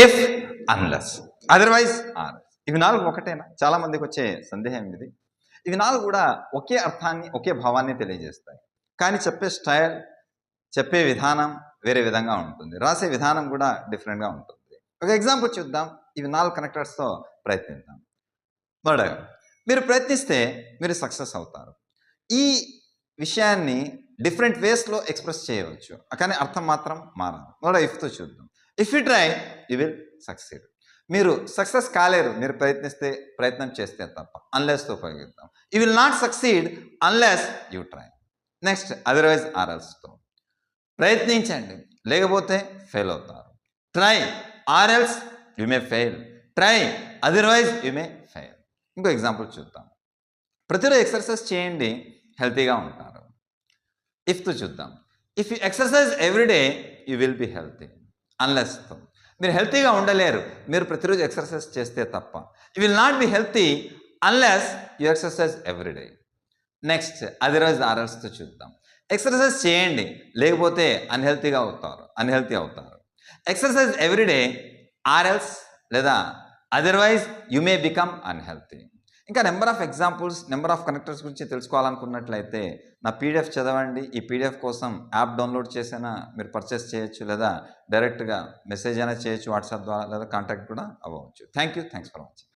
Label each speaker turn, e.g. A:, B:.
A: If, unless, otherwise, are. ఇవి 4 ఒకటేనా? చాలా మందికి వచ్చే సందేహం ఇది. ఇవి 4 కూడా ఒకే అర్థాన్ని, ఒకే భావాన్ని తెలియజేస్తాయి. కానీ చెప్పే స్టైల్, చెప్పే విధానం వేరే విధంగా ఉంటుంది. రాసే విధానం కూడా డిఫరెంట్గా ఉంటుంది. ఒక ఎగ్జాంపుల్ చూద్దాం. ఇవి 4 కనెక్టర్స్తో ప్రయత్నిద్దాం. మొదటగా, మీరు ప్రయత్నిస్తే మీరు సక్సెస్ అవుతారు. ఈ విషయాన్ని డిఫరెంట్ వేస్లో ఎక్స్ప్రెస్ చేయవచ్చు, కానీ అర్థం మాత్రం మారదు. మొదట ఇఫ్తో చూద్దాం. If you try you will succeed. మీరు సక్సెస్ కాలేరు మీరు ప్రయత్నం చేస్తే తప్ప. అన్లెస్తో ఉపయోగిద్దాం. You will not succeed unless you try. Next otherwise, ఆర్ఎల్స్తో. ప్రయత్నించండి, లేకపోతే ఫెయిల్ అవుతారు. Try or else you may fail. Try otherwise you may fail. ఇంకో ఎగ్జాంపుల్ చూద్దాం. ప్రతిరోజు ఎక్సర్సైజ్ చేయండి, హెల్తీగా ఉంటారు. ఇఫ్తో చూద్దాం. If you exercise everyday you will be healthy. అన్లెస్తో, మీరు హెల్తీగా ఉండలేరు మీరు ప్రతిరోజు ఎక్సర్సైజ్ చేస్తే తప్ప. You will not be healthy unless you exercise everyday. Next otherwise, ఆర్ఎల్స్తో చూద్దాం. ఎక్సర్సైజ్ చేయండి, లేకపోతే అన్హెల్తీ అవుతారు. ఎక్సర్సైజ్ ఎవ్రీడే, ఆర్ఎల్స్ లేదా otherwise you may become unhealthy. ఇంకా number of examples, number of connectors గురించి తెలుసుకోవాలనుకున్నట్లయితే నా పీడిఎఫ్ చదవండి. ఈ పీడిఎఫ్ కోసం యాప్ డౌన్లోడ్ చేసినా మీరు పర్చేస్ చేయొచ్చు, లేదా డైరెక్ట్గా మెసేజ్ అయినా చేయొచ్చు వాట్సాప్ ద్వారా, లేదా కాంటాక్ట్ కూడా అవ్వచ్చు. Thanks for watching.